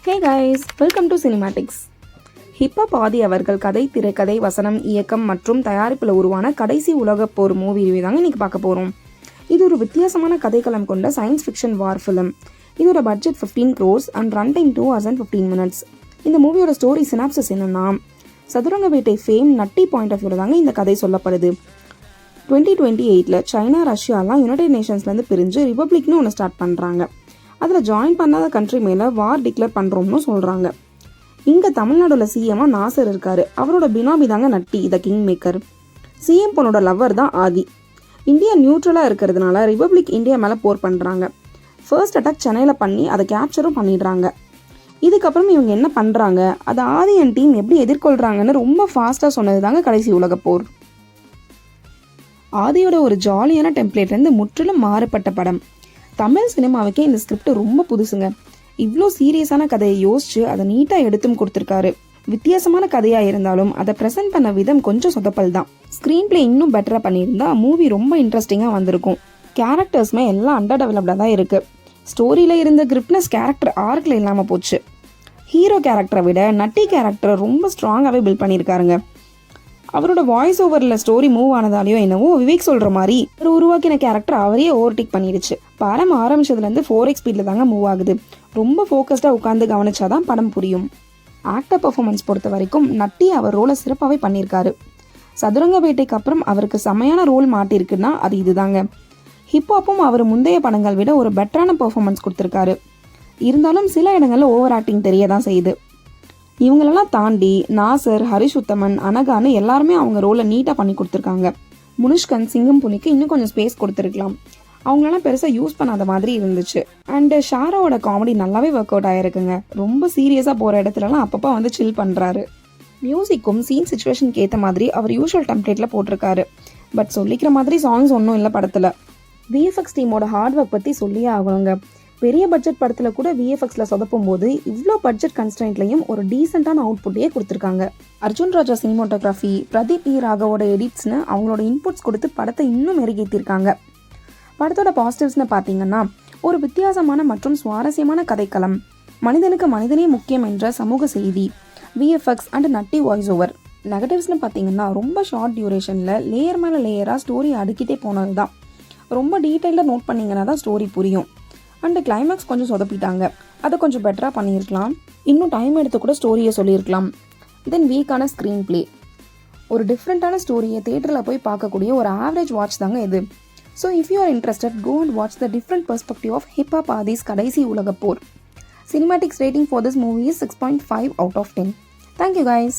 Hey guys, welcome to Cinematics. Hiphop Adhi அவர்கள் கதை, திரைக்கதை, வசனம், இயக்கம் மற்றும் தயாரிப்பில் உருவான கடைசி உலகப் போர் மூவி ரிவ்யூ தாங்க இன்றைக்கி பார்க்க போகிறோம். இது ஒரு வித்தியாசமான கதைக்களம் கொண்ட சயின்ஸ் ஃபிக்ஷன் வார் ஃபிலிம். இதோட budget 15 crores and run time 2 hours and 15 minutes. இந்த மூவியோட ஸ்டோரி சினாப்சிஸ் என்னென்னா, சதுரங்க வேட்டை ஃபேம் நட்டி பாயிண்ட் ஆஃப் வியூவில் தாங்க இந்த கதை சொல்லப்படுது. 2028 சைனா, ரஷ்யாலாம் யுனைடெட் நேஷன்ஸ்லேருந்து பிரிஞ்சு ரிபப்ளிக்னு ஒன்று ஸ்டார்ட் பண்ணுறாங்க. அதில் ஜாயின் பண்ணாத கண்ட்ரி மேலே வார் டிக்ளேர் பண்ணுறோம்னு சொல்கிறாங்க. இங்கே தமிழ்நாடுல சிஎம்மாக நாசர் இருக்கார். அவரோட பினாமி தாங்க நட்டி, த கிங் மேக்கர். சிஎம் பொண்ணோட லவ்வர் தான் ஆதி. இந்தியா நியூட்ரலாக இருக்கிறதுனால ரிபப்ளிக் இந்தியா மேலே போர் பண்ணுறாங்க. ஃபர்ஸ்ட் அட்டாக் சென்னையில் பண்ணி அதை கேப்சரும் பண்ணிடுறாங்க. இதுக்கப்புறம் இவங்க என்ன பண்ணுறாங்க, அதை ஆதி அண்ட் டீம் எப்படி எதிர்கொள்கிறாங்கன்னு ரொம்ப ஃபாஸ்ட்டாக சொன்னது தாங்க கடைசி உலக போர். ஆதியோட ஒரு ஜாலியான டெம்ப்ளேட்லேருந்து முற்றிலும் மாறுபட்ட படம். தமிழ் சினிமாவுக்கே இந்த ஸ்கிரிப்ட் ரொம்ப புதுசுங்க. இவ்வளோ சீரியஸான கதையை யோசிச்சு அதை நீட்டாக எடுத்தும் கொடுத்துருக்காரு. வித்தியாசமான கதையாக இருந்தாலும் அதை ப்ரெசென்ட் பண்ண விதம் கொஞ்சம் சொதப்பல் தான். ஸ்க்ரீன் பிளே இன்னும் பெட்டராக பண்ணியிருந்தா மூவி ரொம்ப இன்ட்ரெஸ்டிங்காக வந்திருக்கும். கேரக்டர்ஸுமே எல்லாம் அண்டர் டெவலப்டாக தான் இருக்குது. ஸ்டோரியில் இருந்த கிரிப்னஸ் கேரக்டர் ஆர்க்கில் இல்லாமல் போச்சு. ஹீரோ கேரக்டரை விட நட்டி கேரக்டரை ரொம்ப ஸ்ட்ராங்காகவே பில்ட் பண்ணியிருக்காருங்க. அவரோட வாய்ஸ் ஓவரில் ஸ்டோரி மூவ் ஆனதாலேயோ என்னவோ விவேக் சொல்கிற மாதிரி ஒரு உருவாக்கின கேரக்டர் அவரையே ஓவர்டேக் பண்ணிடுச்சு. படம் ஆரம்பிச்சதுலேருந்து 4x ஸ்பீடில் தாங்க மூவ் ஆகுது. ரொம்ப ஃபோக்கஸ்டாக உட்காந்து கவனிச்சாதான் படம் புரியும். ஆக்டர் பர்ஃபார்மன்ஸ் பொறுத்த வரைக்கும் நட்டி அவர் ரோலை சிறப்பாகவே பண்ணியிருக்காரு. சதுரங்க வேட்டைக்கு அப்புறம் அவருக்கு செமையான ரோல் மாட்டிருக்குன்னா அது இதுதாங்க. ஹிப்ஹாப்பும் அவர் முந்தைய படங்கள் விட ஒரு பெட்டரான பர்ஃபார்மன்ஸ் கொடுத்துருக்காரு. இருந்தாலும் சில இடங்களில் ஓவர் ஆக்டிங் தெரிய தான் செய்யுது. இவங்களெல்லாம் தாண்டி நாசர், ஹரிஷ் உத்தமன், அனகான்னு எல்லாருமே அவங்க ரோலை நீட்டாக பண்ணி கொடுத்துருக்காங்க. முனுஷ்கன், சிங்கம் புனிக்கு இன்னும் கொஞ்சம் ஸ்பேஸ் கொடுத்துருக்கலாம். அவங்களெல்லாம் பெருசாக யூஸ் பண்ணாத மாதிரி இருந்துச்சு. அண்டு ஷாரோட காமெடி நல்லாவே ஒர்க் அவுட் ஆகிருக்குங்க. ரொம்ப சீரியஸாக போகிற இடத்துலலாம் அப்பப்போ வந்து சில் பண்ணுறாரு. மியூசிக்கும் சீன் சிச்சுவேஷனுக்கு ஏற்ற மாதிரி அவர் யூஷுவல் டெம்ப்ளேட்டில் போட்டிருக்காரு. பட் சொல்லிக்கிற மாதிரி சாங்ஸ் ஒன்றும் இல்லை படத்தில். விஎஃப்எக்ஸ் டீமோட ஹார்ட் ஒர்க் பற்றி சொல்லியே ஆகணுங்க. பெரிய பட்ஜெட் படத்தில் கூட விஎஃப்எக்ஸில் சொதப்பும் போது இவ்வளோ பட்ஜெட் கன்ஸ்டன்ட்லையும் ஒரு டீசெண்டான அவுட்புட்டையே கொடுத்துருக்காங்க. அர்ஜுன் ராஜா சினிமோட்டோகிராஃபி, பிரதீப் இ ராகவோட எடிட்ஸ்னு அவங்களோட இன்புட்ஸ் கொடுத்து படத்தை இன்னும் மெருகேற்றிருக்காங்க. படத்தோட பாசிட்டிவ்ஸ்னு பார்த்தீங்கன்னா, ஒரு வித்தியாசமான மற்றும் சுவாரஸ்யமான கதைக்களம், மனிதனுக்கு மனிதனே முக்கியம் என்ற சமூக செய்தி, VFX and Natty voice over. நெகட்டிவ்ஸ்னு பார்த்தீங்கன்னா, ரொம்ப ஷார்ட் டியூரேஷனில் லேயர் மேலே லேயராக ஸ்டோரி அடுக்கிட்டே போனது தான். ரொம்ப டீட்டெயிலாக நோட் பண்ணிங்கன்னா தான் ஸ்டோரி புரியும். அண்டு கிளைமேக்ஸ் கொஞ்சம் சொதப்பிட்டாங்க. அதை கொஞ்சம் பெட்டராக பண்ணியிருக்கலாம். இன்னும் டைம் எடுத்து கூட ஸ்டோரியை சொல்லியிருக்கலாம். தென் வீக்கான ஸ்க்ரீன் பிளே. ஒரு டிஃப்ரெண்ட்டான ஸ்டோரியை தேட்டரில் போய் பார்க்கக்கூடிய ஒரு ஆவரேஜ் வாட்ச் தாங்க இது. So if you are interested, go and watch the different perspective of Hiphop Adhi's Kadaisi Ulaga Por. Cinematics rating for this movie is 6.5 out of 10. Thank you guys.